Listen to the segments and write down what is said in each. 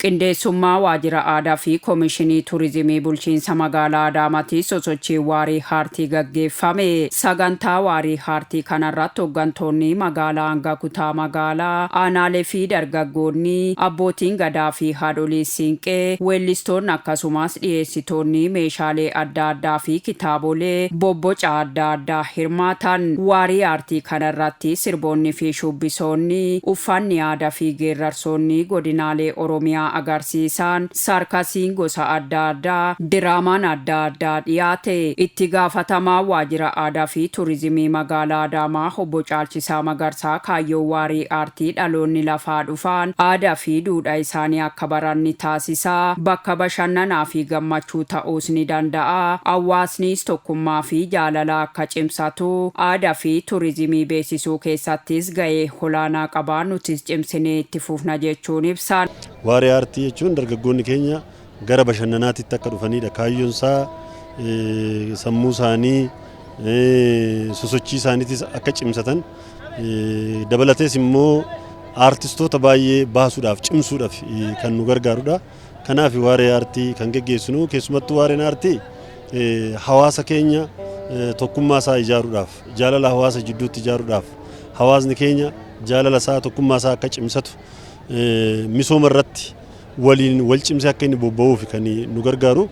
qindeessummaa waajjira aadaa fi koomishinii turizimii bulchiinsa magaalaa Adaamaatti sosochii waarii aartii gaggeeffame. Sagantaa waarii aartii kanarratti hooggantoonni magaalaa hanga kutaa magaalaa, aanaalee fi dargaggoonni, abbootiin gadaa fi haadholii siinqee, weellistoonni akkasumas dhiyeessitoonni meeshaalee adda addaa fi kitaabolee bobboca adda addaa hirmaatan. Waarii aartii kanarratti sirboonni fi shubbisoonni, uffanni aadaa fi geerarsoonni godinaalee Oromiyaa agarsiisan, sarkasiin gosa adda addaa, diraamaan adda addaa dhiyaate. Itti gaafatamaa waajjira aadaa fi turizimii magaalaa Adaamaa obbo Caalchisaa Magarsaa kaayyoo waarii aartii dhaloonni lafaa dhufan aadaa fi duudhaa isaanii akka baran ni taasisaa, bakka bashannanaa fi gammachuu ta'uus ni danda'a. Hawaasnis tokkummaa fi jaalala akka cimsatu aadaa fi turizimii beeksisuu keessattis gahee olaanaa qaba, nutis cimsinee itti fufna jechuun ibsan. Waarii aartii jechuun dargaggoonni keenya gara bashannanaatti akka dhufanidha. Kaayyoon isaa sammuu isaanii sosochii isaaniitis akka cimsatan dabalatees immoo aartistoota baay'ee baasuudhaaf cimsuudhaaf kan nu gargaarudha. Kanaaf waarii aartii kan geggeessinu keessumattuu waareen aartii hawaasa keenya tokkummaa isaa ijaaruudhaaf, jaalala hawaasa jidduutti ijaaruudhaaf, hawaasni keenya jaalala isaa tokkummaa isaa akka cimsatu misooma irratti waliin wal cimsee akka inni bobba'uuf kan nu gargaaru.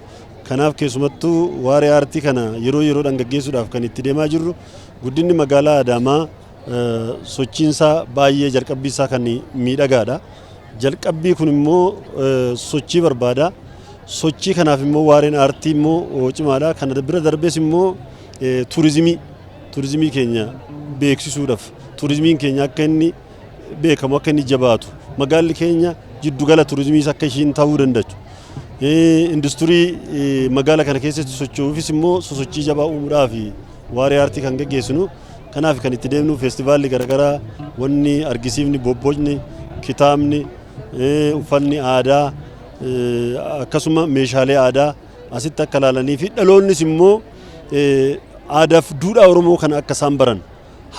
Kanaaf keessumattuu waarii aartii kana yeroodhaan gaggeessuudhaaf kan itti deemaa jirru. Guddinni magaalaa Adaamaa sochiinsaa baay'ee jalqabbii isaa kan miidhagaadha. Jalqabbii kun immoo sochii barbaada. Sochii kanaaf immoo waareen aartii immoo cimaadha. Kana bira darbees immoo turizimii keenya beeksisuudhaaf, turizimiin keenya akka inni beekamu, akka inni jabaatu, magaalli keenya jiddugala turizimiis akka ishiin ta'uu danda'u. Industirii magaala kana keessatti socho'uufis immoo sosochii jabaa uumuudhaaf waarii aartii kan gaggeessinu. Kanaaf kan itti deemnu feestivaalli garaagaraa, wanni argisiifni, bobbocni, kitaabni, uffanni aadaa akkasuma meeshaalee aadaa asitti akka ilaalanii fi dhaloonnis immoo aadaaf duudhaa Oromoo kana akka isaan baran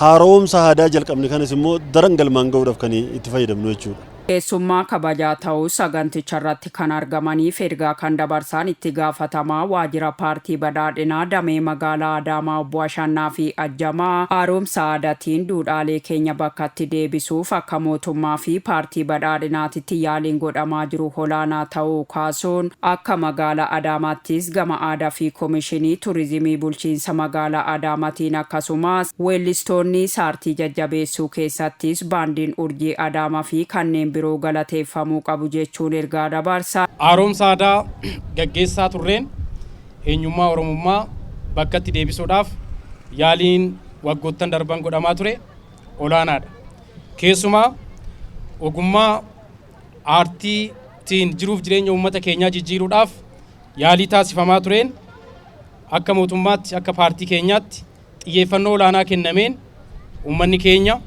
haaromsa aadaa jalqabne kanas immoo daran galmaan ga'uudhaaf kan itti fayyadamnu jechuudha. Keessummaa kabajaa ta'uu saganticha irratti kan argamaniif ergaa kan dabarsan itti gaafatamaa waajjira paartii badhaadhinaa damee magaalaa Adaamaa obbo Ashannaa fi Ajjamaa haaromsa aadaatiin duudhaalee keenya bakkatti deebisuuf akka mootummaa fi paartii badhaadhinaatitti yaaliin godhamaa jiru olaanaa ta'uu kaasuun akka magaalaa Adaamaattis gama aadaa fi koomishinii turizimii bulchiinsa magaalaa Adaamaatiin akkasumas weellistoonni aartii jajjabeessuu keessattis baandiin urjii Adaamaa fi kanneen biroo galateeffamuu qabu jechuun ergaa dabarsa. Haaromsa aadaa gaggeessaa turreen eenyummaa Oromummaa bakkatti deebisuudhaaf yaaliin waggoottan darban godhamaa ture olaanaadha. Keessumaa ogummaa aartiitiin jiruuf jireenya uummata keenyaa jijjiiruudhaaf yaalii taasifamaa tureen akka mootummaatti, akka paartii keenyaatti xiyyeeffannoo olaanaa kennameen uummanni keenya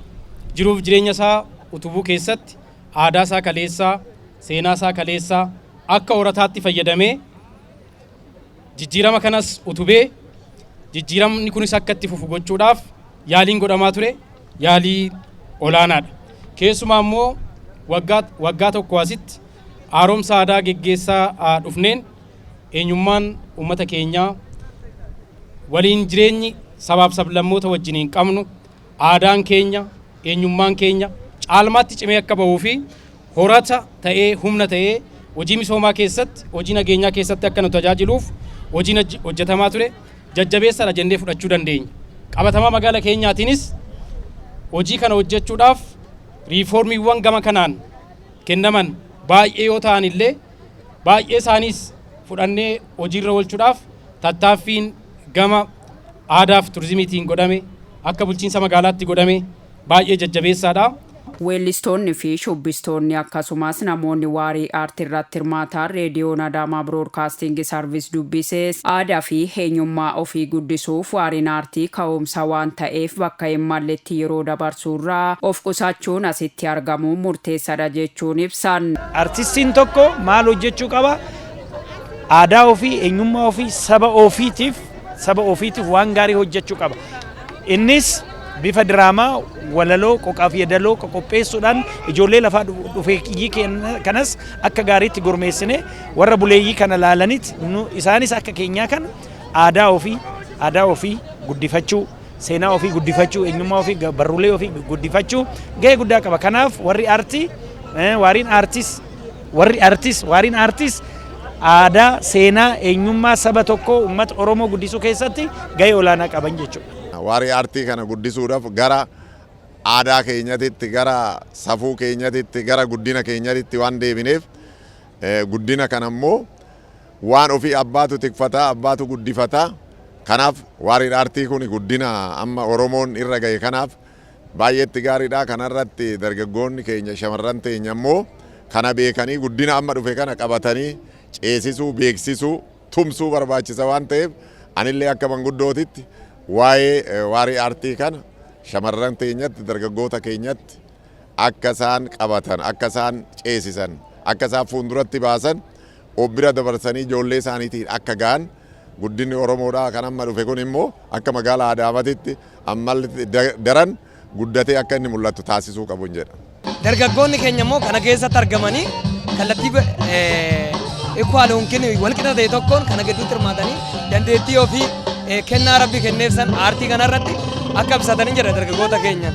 jiruuf jireenya isaa utubuu keessatti aadaa isaa kaleessaa, seenaa isaa kaleessaa akka horataatti fayyadamee jijjiirama kanas utubee jijjiiramni kunis akka itti fufu gochuudhaaf yaaliin godhamaa ture yaalii olaanaadha. Keessumaa immoo waggaa tokko asitti haaromsa aadaa geggeessaa dhufneen eenyummaan uummata keenyaa waliin jireenyi sabaaf sablammoota wajjiniin qabnu aadaan keenya, eenyummaan keenya caalmaatti cimee akka bahuu fi horata ta'ee humna ta'ee hojii misoomaa keessatti, hojii nageenyaa keessatti akka nu tajaajiluuf hojiin hojjetamaa ture jajjabeessaadha jennee fudhachuu dandeenya. Qabatamaa magaalaa keenyaatiinis hojii kana hojjechuudhaaf riiformiiwwan gama kanaan kennaman baay'ee yoo ta'an illee baay'ee isaaniis fudhannee hojiirra oolchuudhaaf tattaaffiin gama aadaa fi turizimiitiin godhame akka bulchiinsa magaalaatti godhame baay'ee jajjabeessaadha. Weellistoonni fi shubbistoonni akkasumas namoonni waarii aartii irratti hirmaatan reediyoon Adaamaa Biroodkaastingi Sarviis dubbisees aadaa fi eenyummaa ofii guddisuuf waariin aartii ka'umsa waan ta'eef bakka hin malletti yeroo dabarsuurraa of qusachuun asitti argamuun murteessaadha jechuun ibsan. Artistiin tokko maal hojjechuu qaba? Aadaa ofii, eenyummaa ofii, saba ofiitiif waan gaarii hojjechuu qaba. Innis bifa diraamaa walaloo qoqaaf yeedaloo qopheessuudhaan ijoollee lafaa dhufeeyyii kanas akka gaariitti gurmeessine warra buleeyyii kana laalanitti isaanis akka keenyaa kana aadaa ofii guddifachuu seenaa ofii guddifachuu eenyummaa ofii barruulee ofii guddifachuu gahee guddaa qaba. Kanaaf warri aartis aadaa seenaa eenyummaa saba tokkoo uummata Oromoo guddisuu keessatti gahee olaanaa qaban jechuudha. Warri aartii kana guddisuudhaaf gara aadaa keenyatitti gara safuu keenyatitti gara guddina keenyatitti waan deebineef guddina kana immoo waan ofii abbaatu tikfataa abbaatu guddifataa. Kanaaf warri aartii kun guddina amma Oromoon irra gahe kanaaf baay'eetti gaariidha. Kanarratti dargaggoonni keenya shamarran teenya immoo kana beekanii guddina amma dhufe kana qabatanii ceesisuu beeksisuu tumsuu barbaachisa waan ta'eef anillee akka manguddootitti waa'ee warri aartii kana shamarran teenyatti dargaggoota keenyatti akka isaan qabatan akka isaan ceesisan akka isaan fuulduratti baasan obbira dabarsanii ijoollee isaaniitiin akka ga'an guddinni Oromoodhaa kan amma dhufe kun immoo akka magaalaa Adaamaatitti ammallee daran guddatee akka inni mul'atu taasisuu qabu jedha. Dargaggoonni keenya immoo kana keessatti argamanii kallattii equal yookiin walqixa ta'e tokkoon kana gidduutti hirmaatanii dandeettii ofii kennaa Rabbi kenneef san aartii kanarratti akka ibsatanii jira dargaggoota keenyaan.